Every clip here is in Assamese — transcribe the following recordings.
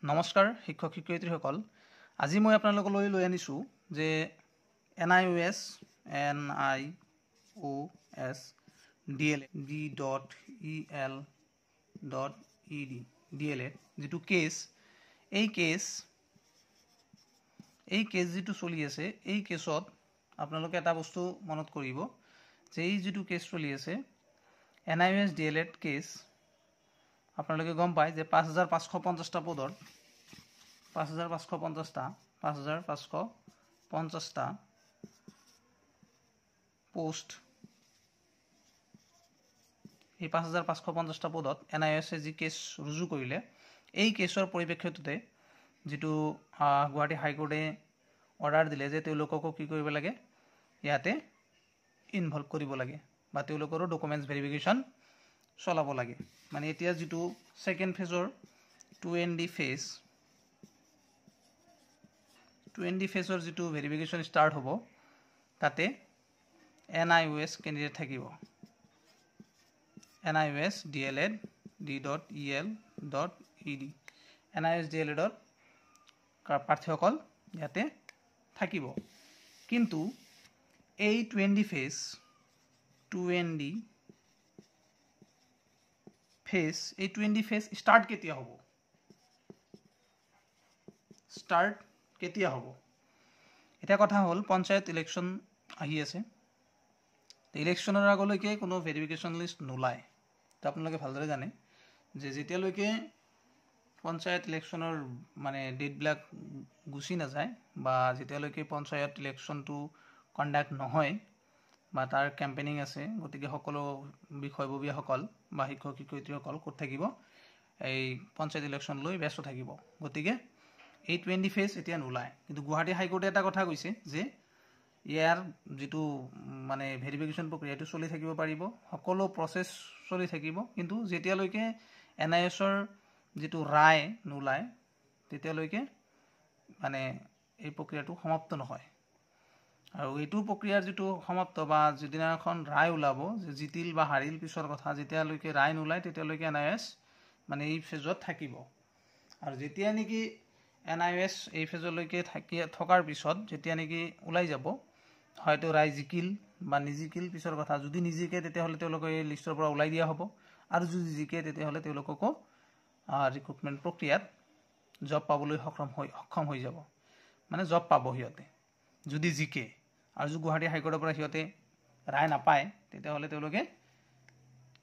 নমস্কাৰ শিক্ষক শিক্ষয়িত্ৰীসকল আজি মই আপোনালোকলৈ লৈ আনিছো যে NIOS DLED যেটো কেস এই কেস যেটো চলি আছে এই কেসত আপোনালোকে এটা বস্তু মনত কৰিব যে এই যেটো কেস চলি আছে NIOS DLED কেস আপোনালোকে গম পায় যে 5550টা পদৰ 5550টা পোস্ট এই 5550টা পদত NIOS যি কেস ৰুজু কৰিলে এই কেসৰ পৰিপ্ৰেক্ষিততে যেটো গুৱাহাটী হাইকোৰ্টে অৰ্ডাৰ দিলে যে তেওঁলোকক কি কৰিব লাগে ইয়াতে ইনভলভ কৰিব লাগে বা তেওঁলোকৰ ডকুমেন্টছ ভেৰিফিকেশন চলাব লাগে মানে এতিয়া যেটো সেকেন্ড ফেজৰ 2ND ফেজৰ যেটো ভেৰিফিকেশন স্টাৰ্ট হ'ব তাতে NIOS ক্যান্ডিডেট থাকিব NIOS DLED D.EL.ED NIOS DLED ৰ প্ৰাৰ্থীসকল ইয়াতে থাকিব কিন্তু এই 2ND ফেজ স্টার্ট কেতিয়া হ'ব এটা কথা হল পঞ্চায়ত ইলেকশন আহি আছে ইলেকশনৰ আগলৈকে কোনো ভেৰিফিকেশন লিষ্ট নোলায় তো আপোনালোকে ভালদৰে জানে যে যেতিয়ালৈকে পঞ্চায়ত ইলেকশনৰ মানে ডেট ব্ল্যাক গুছি না যায় বা যেতিয়ালৈকে পঞ্চায়ত ইলেকশনটো কন্ডাক্ট নহয় বা তাৰ ক্যাম্পেইনিং আছে গতিকে সকলো বিষয়ববীয়াসকল বা শিক্ষক শিক্ষয়িত্ৰীসকল ক'ত থাকিব এই পঞ্চায়ত ইলেকশন লৈ ব্যস্ত থাকিব গতিকে এই 20 ফেজ এতিয়া নোলায় কিন্তু গুৱাহাটী হাইকোৰ্টে এটা কথা কৈছে যে ইয়াৰ যেটো মানে ভেৰিফিকেশন প্ৰক্ৰিয়াটো চলি থাকিব পাৰিব সকলো প্ৰসেস চলি থাকিব কিন্তু যেতিয়ালৈকে NIOS ৰ যেটো ৰায় নোলায় তেতিয়ালৈকে মানে এই প্ৰক্ৰিয়াটো সমাপ্ত নহয় আৰু এইটো প্ৰক্ৰিয়াৰ যেটো সমাপ্ত বা যেদিনাখন ৰায় ওলাব যে জিতিল বা হাৰিল পিছৰ কথা যেতিয়ালৈকে ৰায় নোলায় তেতিয়ালৈকে NIOS মানে এই ফেজত থাকিব আৰু যেতিয়া নেকি NIOS এই ফেজলৈকে থকাৰ পিছত যেতিয়া নেকি ওলাই যাব হয়তো ৰায় জিকিল বা নিজিকিল পিছৰ কথা যদি নিজিকে তেতিয়াহলে তেওঁলোকে এই লিষ্টৰ পৰা ওলাই দিয়া হ'ব আৰু যদি জিকে তেতিয়াহলে তেওঁলোকক ৰিক্ৰুটমেন্ট প্ৰক্ৰিয়াত জব পাবলৈ সক্ষম হৈ যাব মানে জব পাব হিয়তে যদি জিকে আৰু যদি গুৱাহাটী হাইকোৰ্টৰ পৰা হিয়তে ৰায় নাপায় তেতিয়াহলে তেওঁলোকে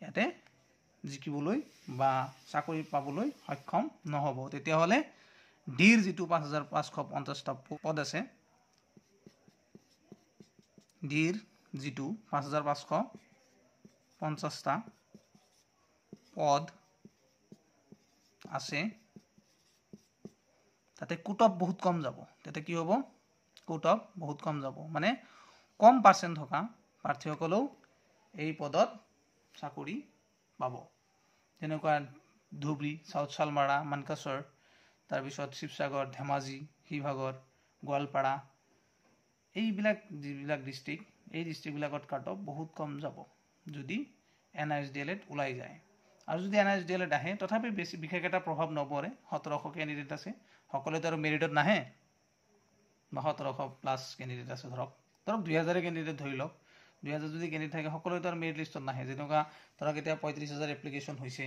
ইয়াতে জিকিবলৈ বা চাকৰি পাবলৈ সক্ষম নহব তেতিয়াহলে ডিৰ যেটো 5550টা পদ আছে ডিৰ যেটো 5550টা পদ আছে তাতে কুটঅফ বহুত কম যাব তাতে কি হ'ব কুটঅফ বহুত কম যাব মানে কম পার্সেন্ট থকা প্ৰাৰ্থীসকলেও এই পদত চাকৰি পাব যেনেকুৱা ধুবৰী সাউথ শালমাৰা মানকাসৰ তাৰ পিছত শিৱসাগৰ ধেমাজি হিভাগৰ গোৱালপাৰা এইবিলাক যিবিলাক ডিস্ট্ৰিক্ট এই ডিস্ট্ৰিক্টবিলাকত কাটঅফ বহুত কম যাব যদি NIOS DLED ওলাই যায় আৰু যদি NIOS DLED আহে তথাপি বেছি বিশেষ এটা প্ৰভাৱ নপৰে 1700 ক্যান্ডিডেট আছে সকলোতে আৰু মেৰিটত নাহে বা 1700 প্লাস ক্যান্ডিডেট আছে ধৰক 2000 ক্যান্ডিডেট ধৰি লওক 2000 যদি ক্যান্ডিডেট থাকে সকলোতে আৰু মেৰিট লিষ্টত নাহে যেনেকুৱা ধৰক এতিয়া 35000 এপ্লিকেশন হৈছে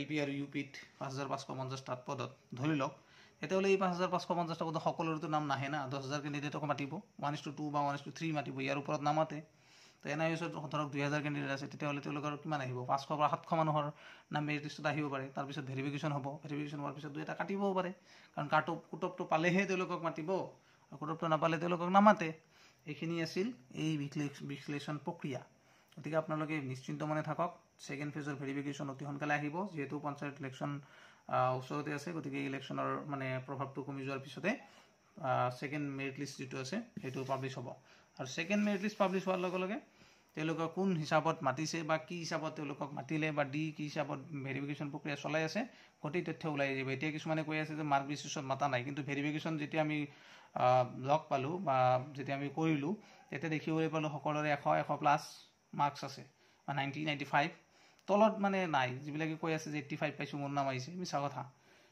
LP আৰু UPত 5550টা পদত ধৰি লওক তেতিয়াহলে এই 5550টা পদত সকলোৰটো নাম নাহে না 10000 ক্যান্ডিডেটক মাতিব 1:2 বা 1:3 মাতিব ইয়াৰ ওপৰত নামাতে তো NIOS ধৰক 2000 ক্যান্ডিডেট আছে তেতিয়াহলে তেওঁলোকৰ কিমান আহিব 500 বা 700 মানুহৰ নাম মেৰিট লিষ্টত আহিব পাৰে তাৰ পিছত ভেৰিফিকেশন হ'ব ভেৰিফিকেশন হোৱাৰ পিছত দুই এটা কাটিবও পাৰে কাৰণ কুটঅফটো পালেহে তেওঁলোকক মাতিব আৰু কুটঅফটো নাপালে তেওঁলোকক নামাতে এইখিনি আছিল এই বিশ্লেষণ প্ৰক্ৰিয়া গতিকে আপোনালোকে নিশ্চিন্ত মনে থাকক সেকেন্ড ফেজৰ ভেৰিফিকেশন অতি সোনকালে আহিব যেহেতু পঞ্চায়ত ইলেকশন ওচৰতে আছে গতিকে ইলেকশনৰ মানে প্ৰভাৱটো কমি যোৱাৰ পিছতে সেকেন্ড মেৰিট লিষ্ট যেটো আছে হেতু পাবলিশ হ'ব আৰু সেকেন্ড মেৰিট লিষ্ট পাবলিশ হোৱাৰ লগে লগে তেওঁলোকক কোন হিচাপত মাতিছে বা কি হিচাপত তেওঁলোকক মাতিলে বা ডি কি হিচাপত ভেৰিফিকেশন প্ৰক্ৰিয়া চলাই আছে গোটেই তথ্য ওলাই যাব এতিয়া কিছুমানে কৈ আছে যে মাৰ্ক বেচিছত মাতা নাই কিন্তু ভেৰিফিকেশন যেতিয়া আমি লগ পালো বা যেতিয়া আমি কৰিলো তেতিয়া দেখিবলৈ পালো সকলোৰে 100 প্লাস মাৰ্কস আছে বা 90 95 তলত মানে নাই যিবিলাকে কৈ আছে যে 85 পাইছো মোৰ নাম আহিছে মিছা কথা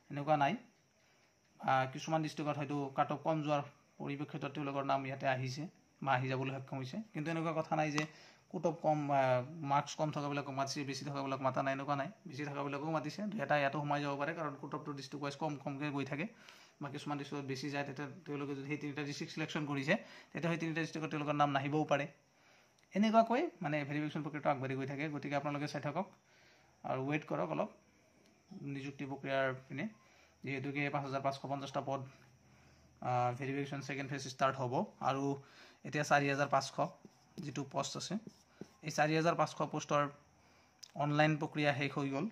এনেকুৱা নাই কিছুমান ডিষ্ট্ৰিক্টত হয়তো কাট অফ কম যোৱাৰ পৰিপ্ৰেক্ষিতত তেওঁলোকৰ নাম ইয়াতে আহিছে বা আহি যাবলৈ সক্ষম হৈছে। কিন্তু এনেকুৱা কথা নাই যে কাট অফ কম মাৰ্কছ কম থকাবিলাকক মাতিছে, বেছি থকাবিলাক মাতা নাই, এনেকুৱা নাই। বেছি থকাবিলাকো মাতিছে, এটা ইয়াতো সোমাই যাব পাৰে, কাৰণ কাট অফটো ডিষ্ট্ৰিক্ট ৱাইজ কমকৈ গৈ থাকে বা কিছুমান ডিষ্ট্ৰিক্টত বেছি যায়। তেতিয়া তেওঁলোকে যদি সেই 3টা ডিষ্ট্ৰিক্ট চিলেকশ্যন কৰিছে, তেতিয়া সেই 3টা ডিষ্ট্ৰিক্টত তেওঁলোকৰ নাম নাহিবও পাৰে। এনেকুৱাকৈ মানে ভেৰিফিকেশ্যন প্ৰক্ৰিয়াটো আগবাঢ়ি গৈ থাকে। গতিকে আপোনালোকে চাই থাকক আৰু ৱেইট কৰক অলপ নিযুক্তি প্ৰক্ৰিয়াৰ পিনে, যিহেতুকে 5550টা পদ ভেৰিফিকেশ্যন ছেকেণ্ড ফেজ ষ্টাৰ্ট হ'ব। আৰু এতিয়া 4500 যিটো পোষ্ট আছে, এই 4500 পোষ্টৰ অনলাইন প্ৰক্ৰিয়া শেষ হৈ গ'ল।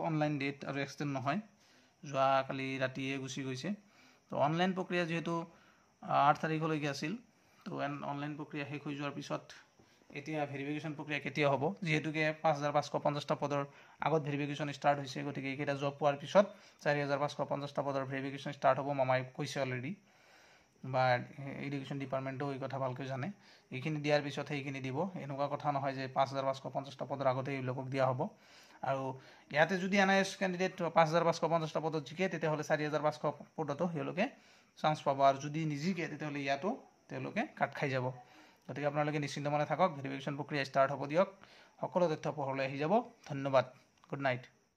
অনলাইন ডেট আৰু এক্সটেণ্ড নহয়, যোৱাকালি ৰাতিয়ে গুচি গৈছে। তো অনলাইন প্ৰক্ৰিয়া যিহেতু 8 তাৰিখলৈকে আছিল, তো অনলাইন প্ৰক্ৰিয়া শেষ হৈ যোৱাৰ পিছত এতিয়া ভেৰিফিকেশ্যন প্ৰক্ৰিয়া কেতিয়া হ'ব, যিহেতুকে 5550টা পদৰ আগত ভেৰিফিকেশ্যন ষ্টাৰ্ট হৈছে। গতিকে এইকেইটা জব পোৱাৰ পিছত 4550টা পদৰ ভেৰিফিকেশ্যন ষ্টাৰ্ট হ'ব। মামাই কৈছে অলৰেডি, বা এডুকেশ্যন ডিপাৰ্টমেণ্টেও এই কথা ভালকৈ জানে। এইখিনি দিয়াৰ পিছত সেইখিনি দিব, এনেকুৱা কথা নহয় যে 5550টা পদৰ আগতে এইবিলাকক দিয়া হ'ব। আৰু ইয়াতে যদি NIS কেণ্ডিডেট 5550টা পদত জিকে, তেতিয়াহ'লে 4500 পদতো তেওঁলোকে চান্স পাব, আৰু যদি নিজিকে তেতিয়াহ'লে ইয়াতো তেওঁলোকে কাট খাই যাব। গতিকে আপোনালোকে নিশ্চিন্ত মনে থাকক, ভেৰিফিকেশ্যন প্ৰক্ৰিয়া ষ্টাৰ্ট হ'ব দিয়ক। সকলো তথ্য পোহৰলৈ আহি যাব। ধন্যবাদ, গুড নাইট।